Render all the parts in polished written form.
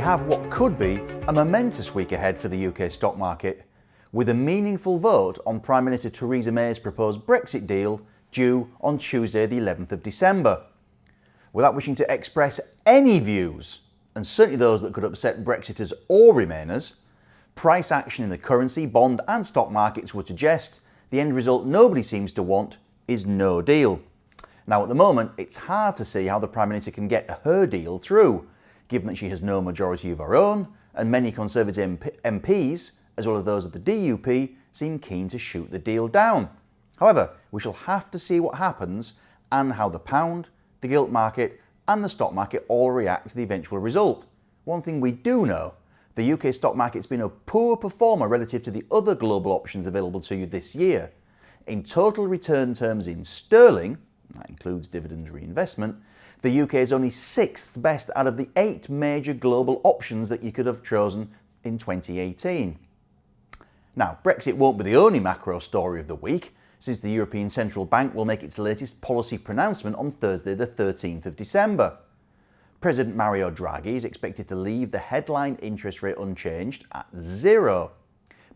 have what could be a momentous week ahead for the UK stock market, with a meaningful vote on Prime Minister Theresa May's proposed Brexit deal due on Tuesday the 11th of December. Without wishing to express any views, and certainly those that could upset Brexiters or Remainers, price action in the currency, bond and stock markets would suggest the end result nobody seems to want is no deal. Now at the moment, it's hard to see how the Prime Minister can get her deal through, given that she has no majority of her own, and many Conservative MPs, as well as those of the DUP, seem keen to shoot the deal down. However, we shall have to see what happens and how the pound, the gilt market and the stock market all react to the eventual result. One thing we do know, the UK stock market's been a poor performer relative to the other global options available to you this year. In total return terms in sterling, that includes dividends reinvestment, the UK is only 6th best out of the 8 major global options that you could have chosen in 2018. Now, Brexit won't be the only macro story of the week, since the European Central Bank will make its latest policy pronouncement on Thursday the 13th of December. President Mario Draghi is expected to leave the headline interest rate unchanged at 0,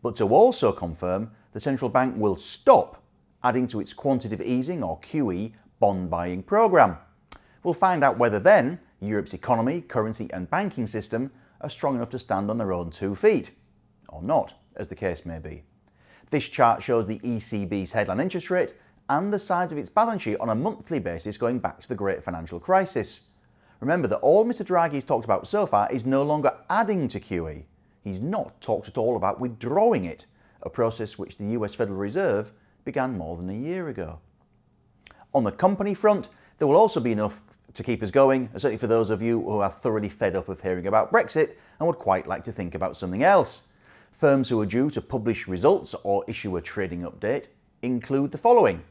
but to also confirm the central bank will stop adding to its quantitative easing or QE bond buying programme. We'll find out whether then Europe's economy, currency and banking system are strong enough to stand on their own 2 feet, or not, as the case may be. This chart shows the ECB's headline interest rate and the size of its balance sheet on a monthly basis going back to the Great Financial Crisis. Remember that all Mr Draghi's talked about so far is no longer adding to QE. He's not talked at all about withdrawing it, a process which the US Federal Reserve began more than a year ago. On the company front, there will also be enough to keep us going, certainly for those of you who are thoroughly fed up of hearing about Brexit and would quite like to think about something else. Firms who are due to publish results or issue a trading update include the following.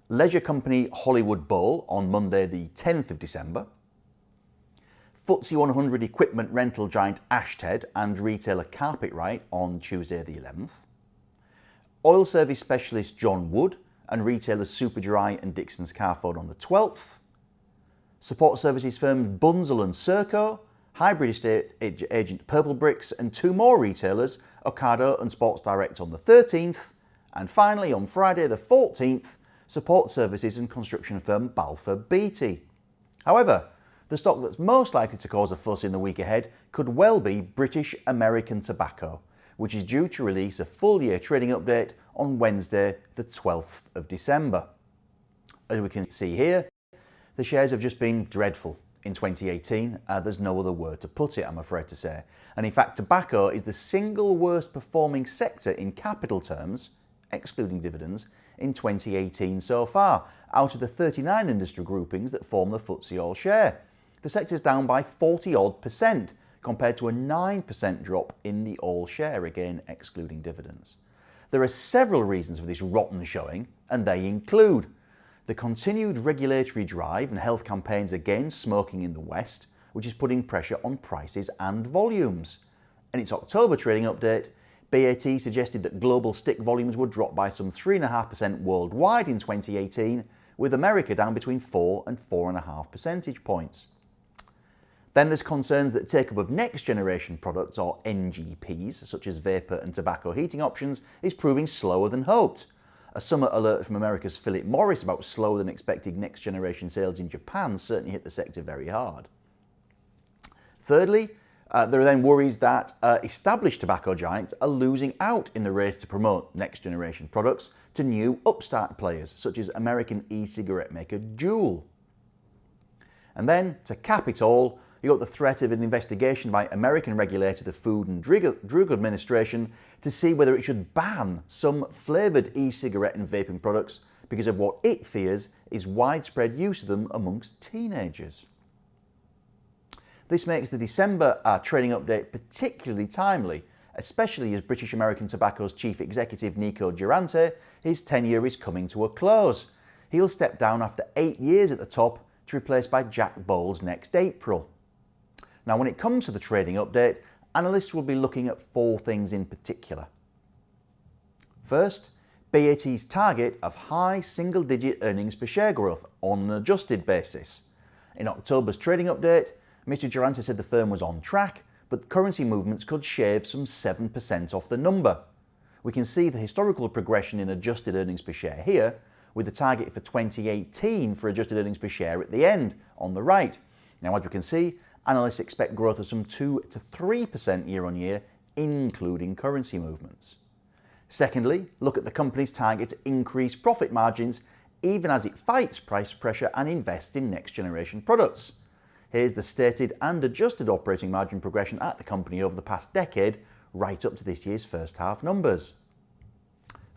Leisure company Hollywood Bowl on Monday the 10th of December, FTSE 100 equipment rental giant Ashtead and retailer Carpetright on Tuesday the 11th, oil service specialist John Wood and retailers Superdry and Dixon's Carphone on the 12th, support services firm Bunzl and Serco, hybrid estate agent Purple Bricks and 2 more retailers, Ocado and Sports Direct on the 13th, and finally on Friday the 14th, support services and construction firm Balfour Beatty. However, the stock that's most likely to cause a fuss in the week ahead could well be British American Tobacco, which is due to release a full year trading update on Wednesday the 12th of December. As we can see here, the shares have just been dreadful in 2018. There's no other word to put it, I'm afraid to say. And in fact, tobacco is the single worst performing sector in capital terms, excluding dividends, in 2018 so far, out of the 39 industry groupings that form the FTSE All Share. The sector's down by 40% compared to a 9% drop in the All Share, again excluding dividends. There are several reasons for this rotten showing, and they include the continued regulatory drive and health campaigns against smoking in the West, which is putting pressure on prices and volumes. In its October trading update, BAT suggested that global stick volumes would drop by some 3.5% worldwide in 2018, with America down between 4 and 4.5 percentage points. Then there's concerns that take-up of next-generation products, or NGPs, such as vapour and tobacco heating options, is proving slower than hoped. A summer alert from America's Philip Morris about slower than expected next-generation sales in Japan certainly hit the sector very hard. Thirdly, there are then worries that established tobacco giants are losing out in the race to promote next-generation products to new upstart players, such as American e-cigarette maker Juul. And then, to cap it all, you got the threat of an investigation by American regulator, the Food and Drug Administration, to see whether it should ban some flavoured e-cigarette and vaping products because of what it fears is widespread use of them amongst teenagers. This makes the December trading update particularly timely, especially as British American Tobacco's chief executive Nico Durante, his tenure is coming to a close. He'll step down after 8 years at the top to replace by Jack Bowles next April. Now, when it comes to the trading update, analysts will be looking at 4 things in particular. First, BAT's target of high single-digit earnings per share growth on an adjusted basis. In October's trading update, Mr. Durante said the firm was on track, but currency movements could shave some 7% off the number. We can see the historical progression in adjusted earnings per share here, with the target for 2018 for adjusted earnings per share at the end, on the right. Now, as we can see, analysts expect growth of some 2 to 3% year on year, including currency movements. Secondly, look at the company's target to increase profit margins even as it fights price pressure and invests in next generation products. Here's the stated and adjusted operating margin progression at the company over the past decade, right up to this year's first half numbers.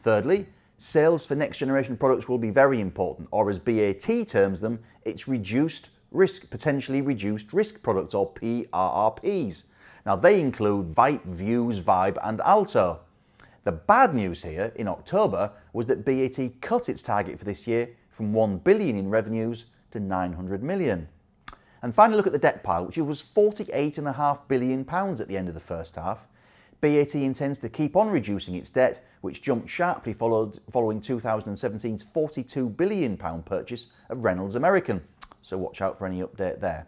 Thirdly, sales for next generation products will be very important, or as BAT terms them, it's reduced risk, potentially reduced risk products, or PRRPs. Now they include Vipe, Views, Vibe and Alto. The bad news here in October was that BAT cut its target for this year from 1 billion in revenues to 900 million. And finally, look at the debt pile, which was £48.5 billion at the end of the first half. BAT intends to keep on reducing its debt, which jumped sharply following 2017's £42 billion purchase of Reynolds American. So watch out for any update there.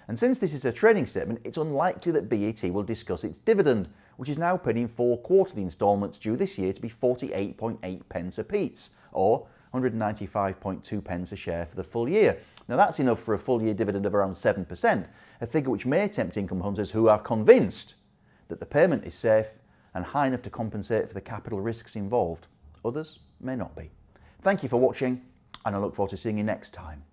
And since this is a trading statement, it's unlikely that BAT will discuss its dividend, which is now paid in 4 quarterly instalments due this year to be 48.8 pence apiece, or 195.2 pence a share for the full year. Now that's enough for a full year dividend of around 7%, a figure which may tempt income hunters who are convinced that the payment is safe and high enough to compensate for the capital risks involved. Others may not be. Thank you for watching, and I look forward to seeing you next time.